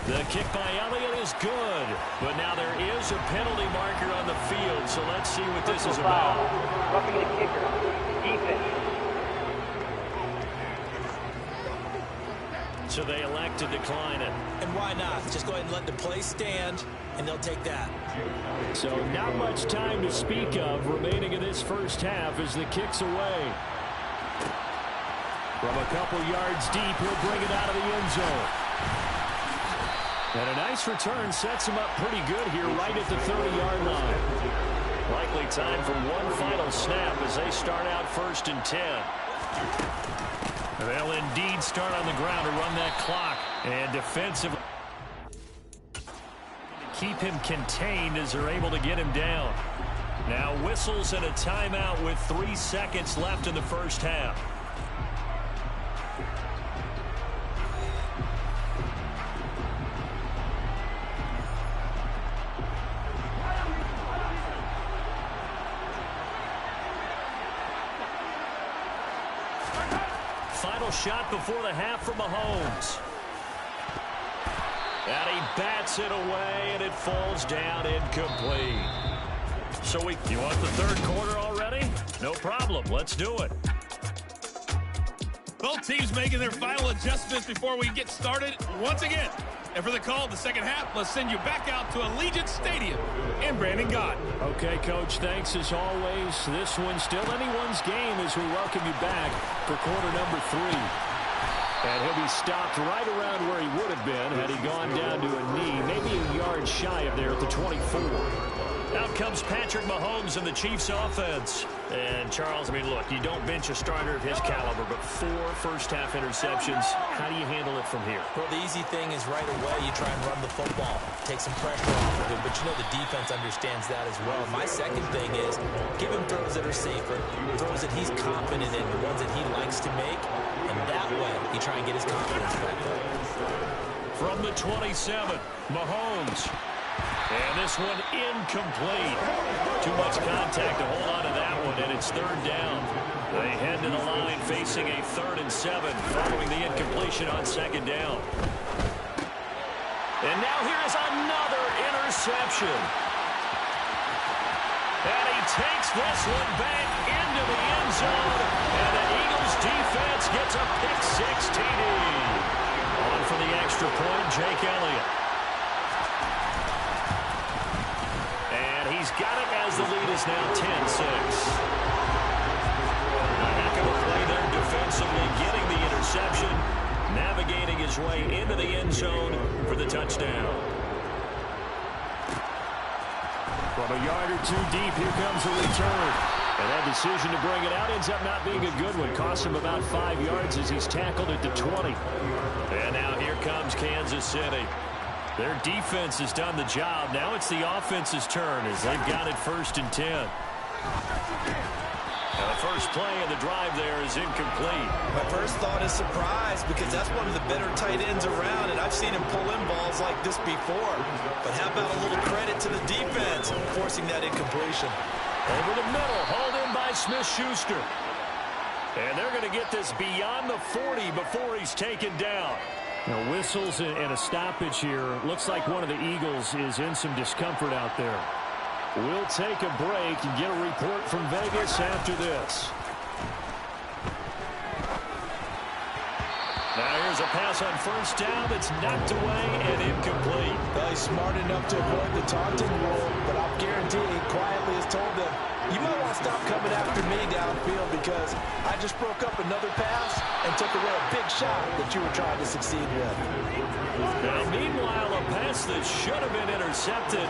S3: The kick by Elliott is good. But now there is a penalty marker on the field, so let's see what this is about.
S8: Roughing the kicker. Defense.
S1: So they elect to decline it.
S2: And why not? Just go ahead and let the play stand, and they'll take that.
S3: So not much time to speak of remaining in this first half as the kick's away. From a couple yards deep, he'll bring it out of the end zone. And a nice return sets him up pretty good here right at the 30-yard line.
S1: Likely time for one final snap as they start out 1st and 10. They'll indeed start on the ground to run that clock. And defensive keep him contained as they're able to get him down. Now whistles and a timeout with 3 seconds left in the first half. Final shot before the half for Mahomes. And he bats it away, and it falls down incomplete. So you want the 3rd quarter already? No problem. Let's do it.
S7: Both teams making their final adjustments before we get started once again. And for the call of the second half, let's send you back out to Allegiant Stadium in Brandon Gott.
S3: Okay, Coach, thanks as always. This one's still anyone's game as we welcome you back for quarter number 3. And he'll be stopped right around where he would have been had he gone down to a knee, maybe a yard shy of there at the 24.
S1: Out comes Patrick Mahomes and the Chiefs offense. And, Charles, I mean, look, you don't bench a starter of his caliber, but 4 first-half interceptions. How do you handle it from here?
S2: Well, the easy thing is right away you try and run the football, take some pressure off of him, but you know the defense understands that as well. My second thing is give him throws that are safer, throws that he's confident in, the ones that he likes to make, and that way you try and get his confidence back up.
S1: From the 27, Mahomes. And this one incomplete. Too much contact to hold on to that one, and it's third down. They head to the line facing a 3rd and 7 following the incompletion on 2nd down. And now here is another interception. And he takes this one back into the end zone. And the Eagles defense gets a pick-6 TD. On for the extra point, Jake Elliott. And he's got it as the lead is now 10-6. A heck of a play there defensively, getting the interception, navigating his way into the end zone for the touchdown.
S3: From a yard or two deep, here comes a return. And that decision to bring it out ends up not being a good one. Cost him about 5 yards as he's tackled at the 20.
S1: And now here comes Kansas City. Their defense has done the job. Now it's the offense's turn as they've got it 1st and 10. And the first play of the drive there is incomplete.
S2: My first thought is surprise because that's one of the better tight ends around, and I've seen him pull in balls like this before. But how about a little credit to the defense forcing that incompletion?
S1: Over the middle, hauled in by Smith-Schuster. And they're going to get this beyond the 40 before he's taken down.
S3: Now, whistles and a stoppage here. Looks like one of the Eagles is in some discomfort out there. We'll take a break and get a report from Vegas after this.
S1: Now here's a pass on 1st down that's knocked away and incomplete.
S2: Well, he's smart enough to avoid the taunting rule, but I'll guarantee he quietly has told them, you might want to stop coming after me downfield because I just broke up another pass and took away a big shot that you were trying to succeed with.
S1: Now, meanwhile, a pass that should have been intercepted,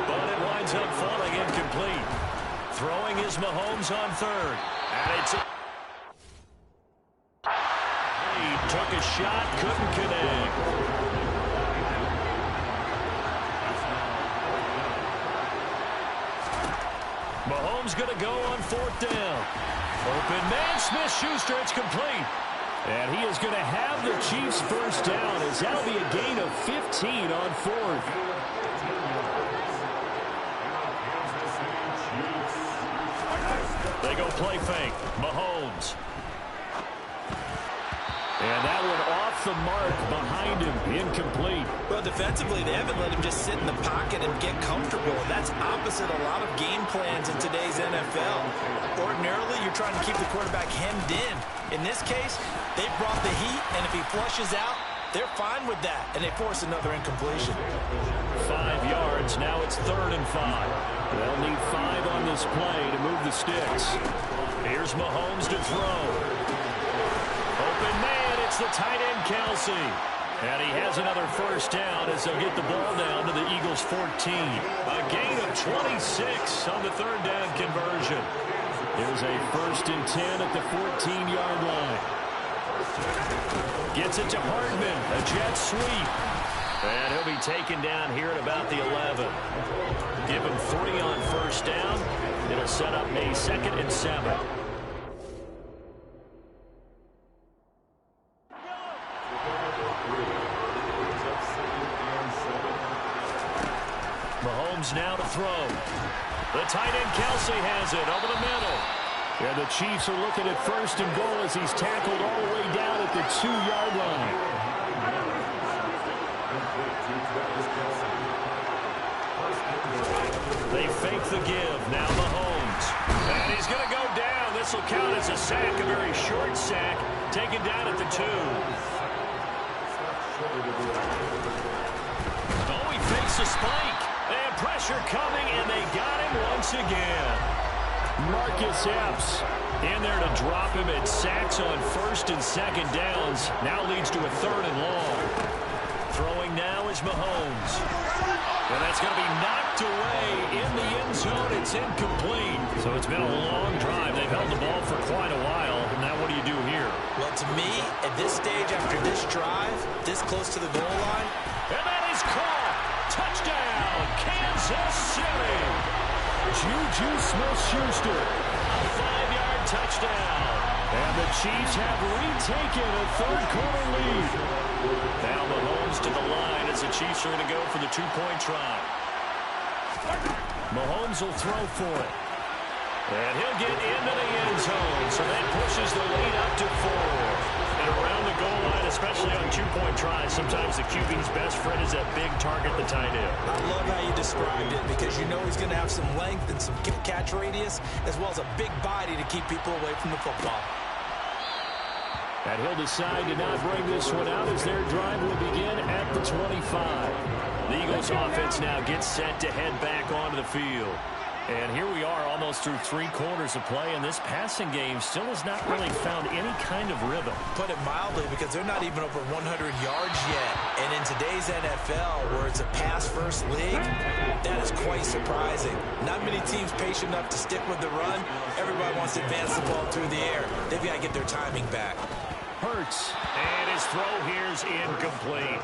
S1: but it winds up falling incomplete. Throwing is Mahomes on 3rd. And it's he took a shot, couldn't connect. Mahomes going to go on 4th down. Open man, Smith-Schuster, it's complete. And he is going to have the Chiefs' 1st down as that'll be a gain of 15 on 4th. They go play fake. Mahomes. And that one off the mark behind him. Incomplete.
S2: Well, defensively, they haven't let him just sit in the pocket and get comfortable. That's opposite a lot of game plans in today's NFL. Ordinarily, you're trying to keep the quarterback hemmed in. In this case, they brought the heat, and if he flushes out, they're fine with that, and they force another incompletion.
S1: 5 yards. Now it's 3rd and 5.
S3: They'll need 5 on this play to move the sticks.
S1: Here's Mahomes to throw. Open man, it's the tight end, Kelsey. And he has another 1st down as they'll get the ball down to the Eagles' 14. A gain of 26 on the 3rd down conversion.
S3: Here's a 1st and 10 at the 14-yard line.
S1: Gets it to Hardman, a jet sweep. And he'll be taken down here at about the 11. Give him 3 on 1st down. It'll set up a 2nd and 7. Mahomes now to throw. The tight end Kelsey has it over the middle.
S3: Yeah, the Chiefs are looking at 1st and goal as he's tackled all the way down at the 2-yard line.
S1: They fake the give. Now Mahomes. And he's going to go down. This will count as a sack, a very short sack, taken down at the 2. Oh, he fakes a spike. They have pressure coming, and they got him once again.
S3: Marcus Epps
S1: in there to drop him at sacks on 1st and 2nd downs. Now leads to a 3rd and long. Throwing now is Mahomes. And that's going to be knocked away in the end zone. It's incomplete. So it's been a long drive. They've held the ball for quite a while. Now what do you do here?
S2: Well, to me, at this stage after this drive, this close to the goal line.
S1: And that is caught. Touchdown, Kansas City.
S3: Juju Smith-Schuster.
S1: A 5-yard touchdown.
S3: And the Chiefs have retaken a 3rd-quarter lead.
S1: Now Mahomes to the line as the Chiefs are going to go for the 2-point try. Mahomes will throw for it. And he'll get into the end zone. So that pushes the lead up to 4. And around the goal line, especially on two-point tries, sometimes the QB's best friend is that big target, the tight end.
S2: I love how you described it because you know he's going to have some length and some catch radius as well as a big body to keep people away from the football.
S3: And he'll decide to not bring this one out as their drive will begin at the 25.
S1: The Eagles offense now gets set to head back onto the field. And here we are almost through 3 quarters of play, and this passing game still has not really found any kind of rhythm.
S2: Put it mildly, because they're not even over 100 yards yet. And in today's NFL, where it's a pass-first league, that is quite surprising. Not many teams patient enough to stick with the run. Everybody wants to advance the ball through the air. They've got to get their timing back.
S3: Hurts.
S1: And his throw here's incomplete.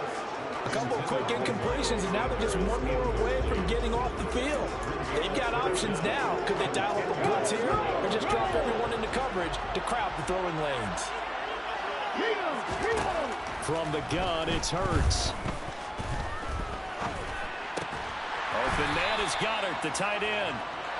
S2: A couple of quick incompletions, and now they're just one more away from getting off the field. They've got options now. Could they dial up a blitz here or just drop everyone into coverage to crowd the throwing lanes?
S3: From the gun, it's Hurts.
S1: Open man is Goddard, the tight end.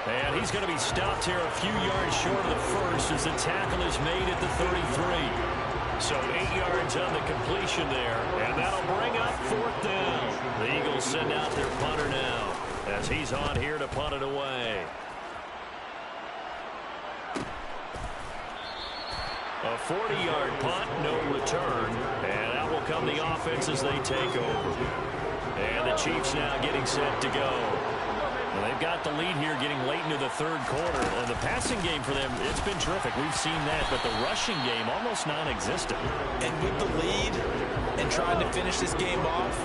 S1: And he's going to be stopped here a few yards short of the first as the tackle is made at the 33. So 8 yards on the completion there, and that'll bring up 4th down. The Eagles send out their punter now as he's on here to punt it away. A 40-yard punt, no return, and out will come the offense as they take over. And the Chiefs now getting set to go. Well, they've got the lead here getting late into the 3rd quarter. And the passing game for them, it's been terrific. We've seen that, but the rushing game almost non-existent.
S2: And with the lead and trying to finish this game off,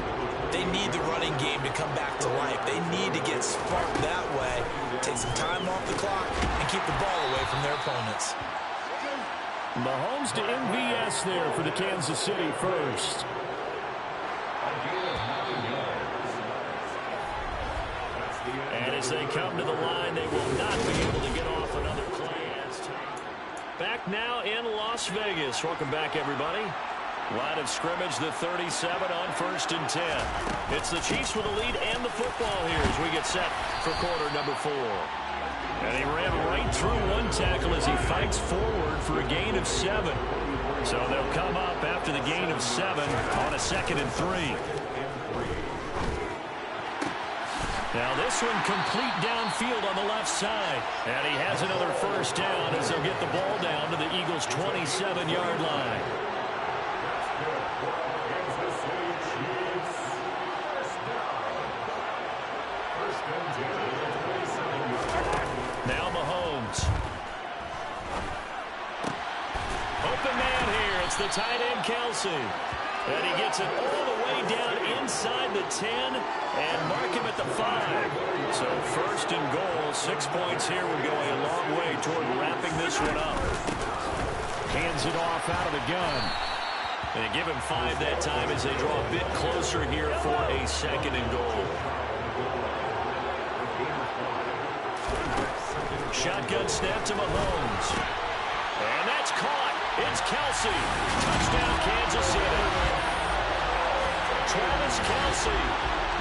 S2: they need the running game to come back to life. They need to get sparked that way, take some time off the clock, and keep the ball away from their opponents.
S3: Mahomes to MVS there for the Kansas City first.
S1: And as they come to the line, they will not be able to get off another play. Back now in Las Vegas. Welcome back, everybody. Line of scrimmage, the 37 on 1st and 10. It's the Chiefs with the lead and the football here as we get set for quarter number 4. And he ran right through one tackle as he fights forward for a gain of 7. So they'll come up after the gain of 7 on a 2nd and 3. Now this one complete downfield on the left side. And he has another 1st down as they'll get the ball down to the Eagles' 27-yard line. Now Mahomes. Open man here. It's the tight end, Kelsey. And he gets it all the way down inside the 10 and mark him at the 5. So 1st and goal, 6 points here would go a long way toward wrapping this one up.
S3: Hands it off out of the gun.
S1: They give him 5 that time as they draw a bit closer here for a 2nd and goal. Shotgun snap to Mahomes. And that's caught. It's Kelsey. Touchdown, Kansas City. Travis Kelsey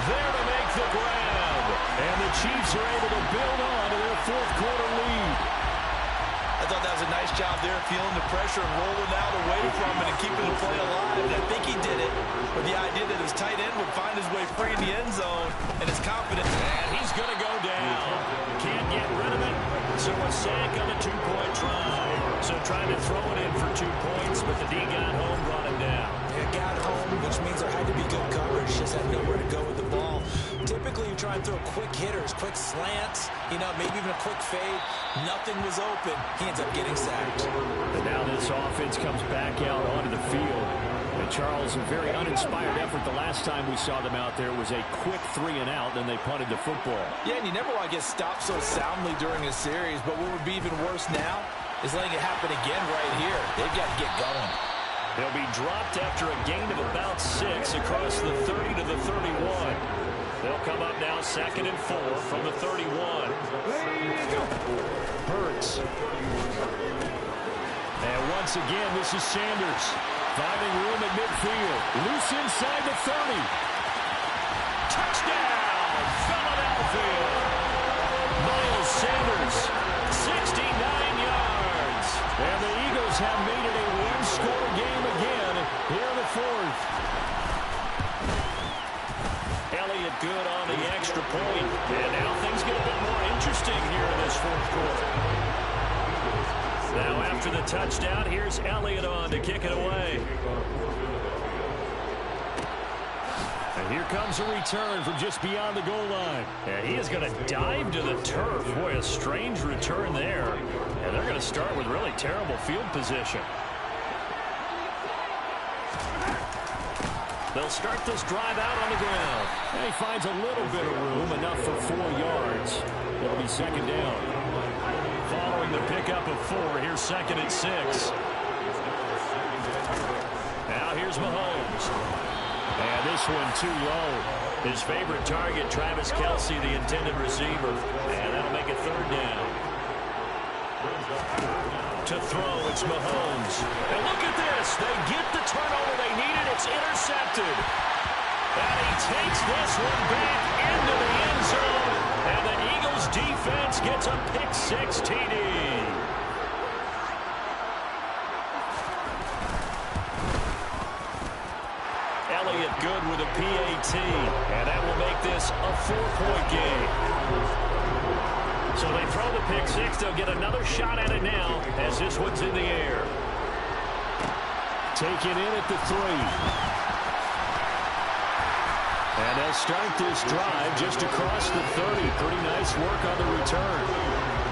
S1: there to make the grab. And the Chiefs are able to build on to their 4th quarter lead.
S2: I thought that was a nice job there, feeling the pressure and rolling out away from it and keeping the play alive. And I think he did it with the idea that his tight end would find his way free in the end zone and his confidence.
S1: And he's going to go down. Can't get rid of it. So a sack on the 2-point try. So trying to throw it in for 2 points, but the D got home, brought him down.
S2: It got home, which means there had to be good coverage. Just had nowhere to go with the ball. Typically, you try and throw quick hitters, quick slants, maybe even a quick fade. Nothing was open. He ends up getting sacked.
S3: And now this offense comes back out onto the field. And Charles, a very uninspired effort the last time we saw them out there was a quick 3 and out, then they punted the football.
S2: Yeah, and you never want to get stopped so soundly during a series, but what would be even worse now is letting it happen again right here. They've got to get going.
S1: They'll be dropped after a gain of about 6 across the 30 to the 31. They'll come up now 2nd and 4 from the 31.
S3: Hurts. And once again, this is Sanders. Finding room at midfield. Loose inside the 30.
S1: Touchdown, Philadelphia.
S3: And the Eagles have made it a one-score game again here in the fourth.
S1: Elliott good on the extra point. And now things get a bit more interesting here in this fourth quarter. Now after the touchdown, here's Elliott on to kick it away.
S3: And here comes a return from just beyond the goal line.
S1: Yeah, he is going to dive to the turf. Boy, a strange return there. And they're going to start with really terrible field position. They'll start this drive out on the ground.
S3: And he finds a little bit of room, enough for 4 yards. It'll be second down.
S1: Following the pickup of 4, here's second and 6. Now here's Mahomes.
S3: And this one too low.
S1: His favorite target, Travis Kelce, the intended receiver. And that'll make it third down. To throw, it's Mahomes. And look at this. They get the turnover they needed. It's intercepted. And he takes this one back into the end zone. And the Eagles defense gets a pick-6 TD. Elliott good with a PAT. And that will make this a 4-point game. So they throw the pick-6. They'll get another shot at it now as this one's in the air.
S3: Taken in at the 3. And they'll start this drive just across the 30. Pretty nice work on the return.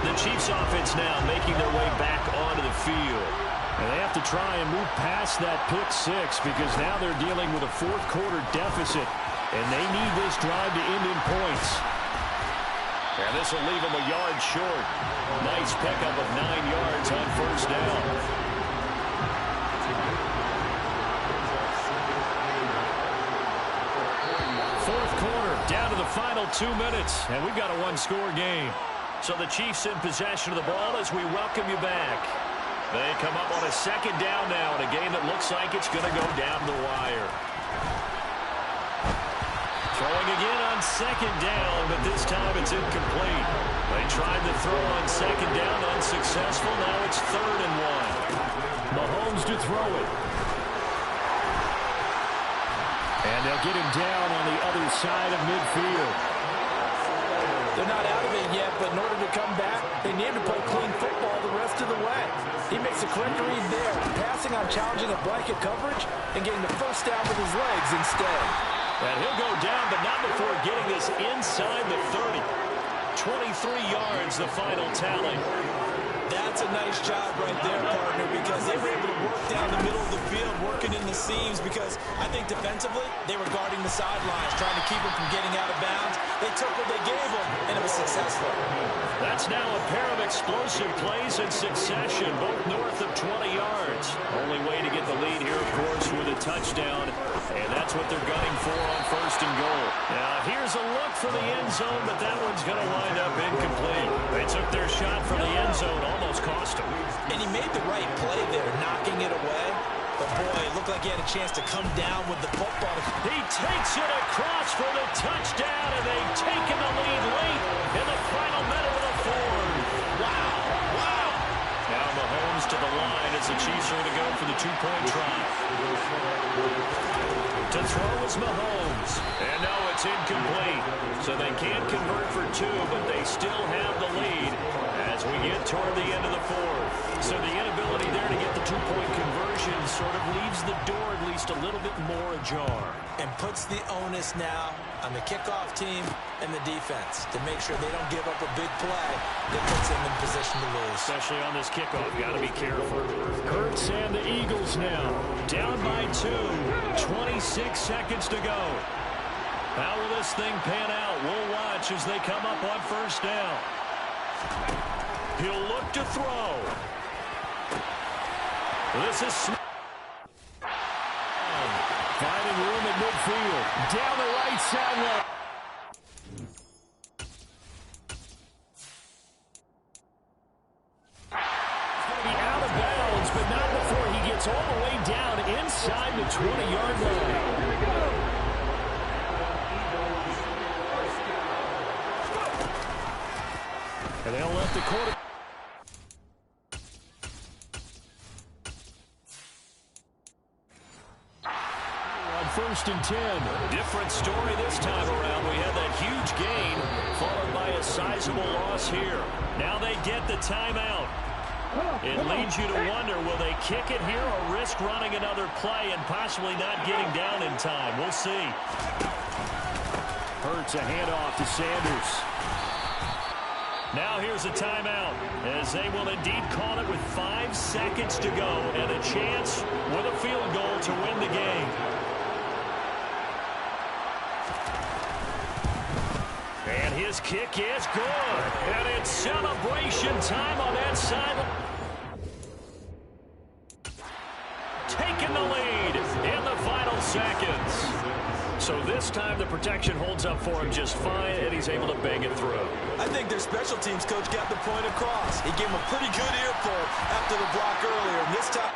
S1: The Chiefs offense now making their way back onto the field.
S3: And they have to try and move past that pick-6 because now they're dealing with a fourth quarter deficit. And they need this drive to end in points.
S1: And this will leave them a yard short. Nice pickup of 9 yards on first down.
S3: Fourth quarter, down to the final 2 minutes, and we've got a one-score game.
S1: So the Chiefs in possession of the ball as we welcome you back. They come up on a second down now in a game that looks like it's going to go down the wire. Throwing again on second down, but this time it's incomplete. They tried to throw on second down, unsuccessful. Now it's 3rd and 1.
S3: Mahomes to throw it. And they'll get him down on the other side of midfield.
S2: They're not out of it yet, but in order to come back, they need to play clean football the rest of the way. He makes a correct read there, passing on challenging a blanket coverage and getting the first down with his legs instead.
S1: And he'll go down, but not before getting this inside the 30. 23 yards, the final tally.
S2: That's a nice job right there, partner, because they were able to work down the middle of the field, working in the seams, because I think defensively, they were guarding the sidelines, trying to keep them from getting out of bounds. They took what they gave them, and it was successful.
S1: That's now a pair of explosive plays in succession, both north of 20 yards. Only way to get the lead here, of course, with a touchdown, and that's what they're gunning for on 1st and goal. Now, here's a look for the end zone, but that one's going to wind up incomplete. They took their shot from the end zone, almost cost him.
S2: And he made the right play there, knocking it away. But, boy, it looked like he had a chance to come down with the football.
S1: He takes it across for the touchdown, and they've taken the lead late in the final minute of the fourth. Wow, wow. Now Mahomes to the line as the Chiefs are going to go for the 2-point try. To throw is Mahomes. And no, it's incomplete. So they can't convert for 2, but they still have the lead as we get toward the end of the fourth. So the inability there to get the 2-point conversion sort of leaves the door at least a little bit more ajar.
S2: And puts the onus now on the kickoff team and the defense to make sure they don't give up a big play that puts them in position to lose.
S1: Especially on this kickoff, got to be careful.
S3: Hurts and the Eagles now. Down by 2. 26 seconds to go.
S1: How will this thing pan out? We'll watch as they come up on first down. He'll look to throw. This is
S3: finding room at midfield. Down the right sideline. He's going to be out of bounds, but not before he gets all the way down inside the 20-yard line. And they'll let the quarterback. 1st and 10.
S1: Different story this time around. We had that huge gain followed by a sizable loss here. Now they get the timeout. It leads you to wonder, will they kick it here or risk running another play and possibly not getting down in time? We'll see.
S3: Hurts a handoff to Sanders.
S1: Now here's a timeout as they will indeed call it with 5 seconds to go and a chance with a field goal to win the game. And his kick is good. And it's celebration time on that side. Taking the lead in the final seconds. So this time the protection holds up for him just fine, and he's able to bang it through.
S2: I think their special teams coach got the point across. He gave him a pretty good earful after the block earlier. And this time